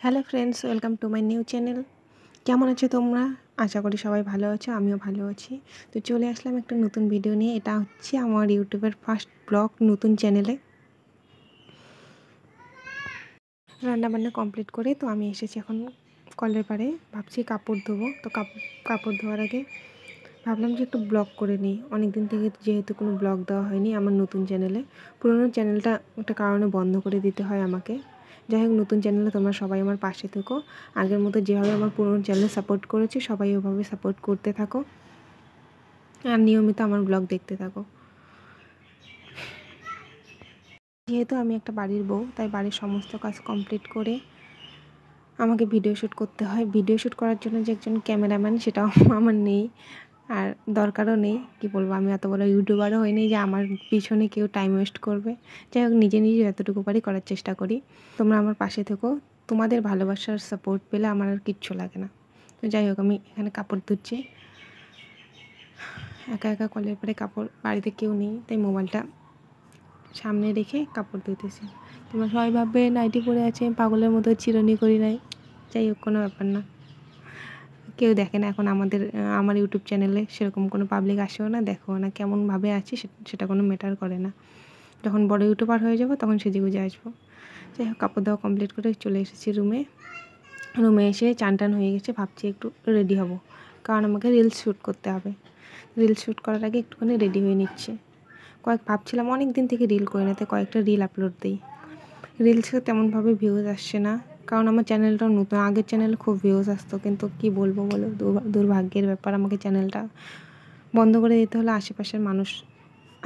Hello friends, welcome to my new channel. কেমন আছো তোমরা? আশা করি সবাই ভালো আছো, আমিও ভালো আছি। তো চলে আসলাম একটা নতুন ভিডিও নিয়ে। এটা হচ্ছে আমার ইউটিউবের ফার্স্ট ব্লগ নতুন চ্যানেলে। রান্নাবান্না কমপ্লিট করে তো আমি এসেছি এখন কলের পাড়ে। ভাবছি কাপড় ধোবো। তো কাপড় ধোয়ার আগে ভাবলাম যে একটু ব্লগ করে নিই। অনেক দিন থেকে যেহেতু কোনো ব্লগ দেওয়া হয়নি আমার নতুন চ্যানেলে, পুরোনো চ্যানেলটা একটা কারণে বন্ধ করে দিতে হয় আমাকে। যাই হোক, নতুন চ্যানেলে তোমরা সবাই আমার পাশে থেকো। আগের মতো যেভাবে আমার পুরোনো চ্যানেলে সাপোর্ট করেছি সবাই ওভাবে সাপোর্ট করতে থাকো আর নিয়মিত আমার ব্লগ দেখতে থাকো। যেহেতু আমি একটা বাড়ির বউ, তাই বাড়ির সমস্ত কাজ কমপ্লিট করে আমাকে ভিডিও শ্যুট করতে হয়। ভিডিও শ্যুট করার জন্য যে একজন ক্যামেরাম্যান সেটাও আমার নেই, আর দরকারও নেই। কি বলবো, আমি এত বড় ইউটিউবারও হইনি যে আমার পিছনে কেউ টাইম ওয়েস্ট করবে। যাই হোক, নিজে যতটুকু পারি করার চেষ্টা করি। তোমরা আমার পাশে থেকো। তোমাদের ভালোবাসার সাপোর্ট পেলে আমার আর কিচ্ছু লাগে না। তো যাই হোক, আমি এখানে কাপড় ধুচ্ছি একা একা কলের পরে। কাপড় বাড়িতে কেউ নেই, তাই মোবাইলটা সামনে রেখে কাপড় ধুতেছি। তোমরা সবাই ভাববে নাইটি পরে আছে, পাগলের মতো চিরুনি করি নাই। যাই হোক, কোনো ব্যাপার না। কেউ দেখে না এখন আমার ইউটিউব চ্যানেলে, সেরকম কোনো পাবলিক আসেও না, দেখেও না। কেমনভাবে আছি সেটা কোনো ম্যাটার করে না। যখন বড় ইউটিউবার হয়ে যাবো তখন সেজেগুজে আসবো। যাই হোক, কাপড় দেওয়া কমপ্লিট করে চলে এসেছি রুমে এসে চান টান হয়ে গেছে। ভাবছি একটু রেডি হব, কারণ আমাকে রিলস শ্যুট করতে হবে। রিলস শ্যুট করার আগে একটুখানি রেডি হয়ে নিচ্ছে। ভাবছিলাম অনেক দিন থেকে রিল করে নিতে, কয়েকটা রিল আপলোড দিই। রিলসে তেমনভাবে ভিউজ আসছে না, কারণ আমার চ্যানেলটাও নতুন। আগের চ্যানেলে খুব ভিউজ আসতো, কিন্তু কি বলবো বলো, দুর্ভাগ্যের ব্যাপার। আমাকে চ্যানেলটা বন্ধ করে দিতে হলো। আশেপাশের মানুষ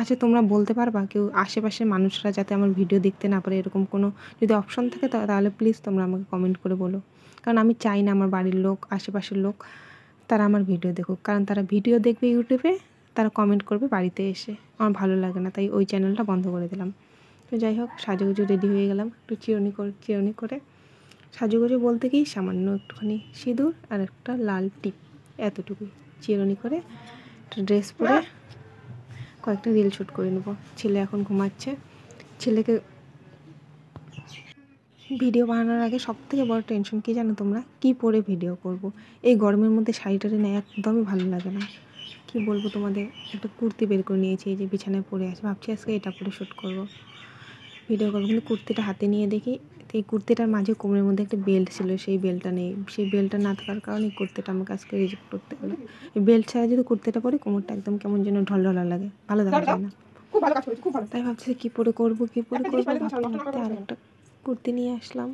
আচ্ছা, তোমরা বলতে পারবা কেউ আশেপাশের মানুষরা যাতে আমার ভিডিও দেখতে না পারে, এরকম কোনো যদি অপশন থাকে তাহলে প্লিজ তোমরা আমাকে কমেন্ট করে বলো। কারণ আমি চাই না আমার বাড়ির লোক, আশেপাশের লোক তারা আমার ভিডিও দেখুক। কারণ তারা ভিডিও দেখবে ইউটিউবে, তারা কমেন্ট করবে বাড়িতে এসে। আমার ভালো লাগে না, তাই ওই চ্যানেলটা বন্ধ করে দিলাম। তো যাই হোক, সাজুগুজু রেডি হয়ে গেলাম। একটু চিরুনি করে সাজুগুজু বলতে কি, সামান্য একটুখানি সিঁদুর আর একটা লাল টিপ, এতটুকুই। চিরুনি করে একটা ড্রেস পরে কয়েকটা রিল শ্যুট করে নেবো। ছেলে এখন ঘুমাচ্ছে। ছেলেকে ভিডিও বানানোর আগে সবথেকে বড় টেনশন কী জানো তোমরা? কী পরে ভিডিও করব। এই গরমের মধ্যে শাড়িটারে না একদমই ভালো লাগে না। কি বলবো তোমাদের, একটা কুর্তি বের করে নিয়েছি, এই যে বিছানায় পরে আছে। ভাবছি আজকে এটা পরে শ্যুট করবো, ভিডিও করবো। কিন্তু কুর্তিটা হাতে নিয়ে দেখি এই কুর্তিটার মাঝে কোমরের মধ্যে একটা বেল্ট ছিল, সেই বেল্টটা নেই। সেই বেল্টটা না থাকার কারণে এই কুর্তিটা আমাকে আজকে রিজেক্ট করতে হলো। এই বেল্ট ছাড়া যদি কুর্তিটা পরে কোমরটা একদম কেমন যেন ঢলঢলা লাগে, ভালো দেখা যায় না। তাই ভাবছি কী পরে করবো ভাবতে ভাবতে আর একটা কুর্তি নিয়ে আসলাম।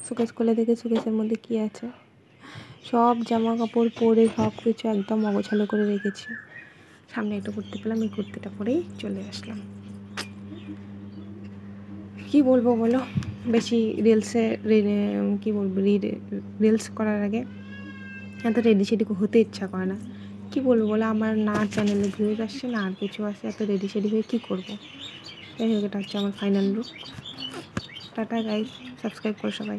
সুকেশ খুলে দেখে সুকেশের মধ্যে কী আছে। সব জামা কাপড় পরে সব কিছু একদম অগোছালো করে রেখেছি। সামনে একটা কুর্তি পেলাম, এই কুর্তিটা পরেই চলে আসলাম। কি বলবো বলো, বেশি কী বলবো, রিলস করার আগে এত রেডি সেডি হতে ইচ্ছা করে না। কি বলবো বলো, আমার না চ্যানেলে ভিউজ আসছে না আর কিছু আসে, এত রেডি সেডি হয়ে কী করবো। যাই হোক, এটা হচ্ছে আমার final look. Tata guys, subscribe করো সবাই।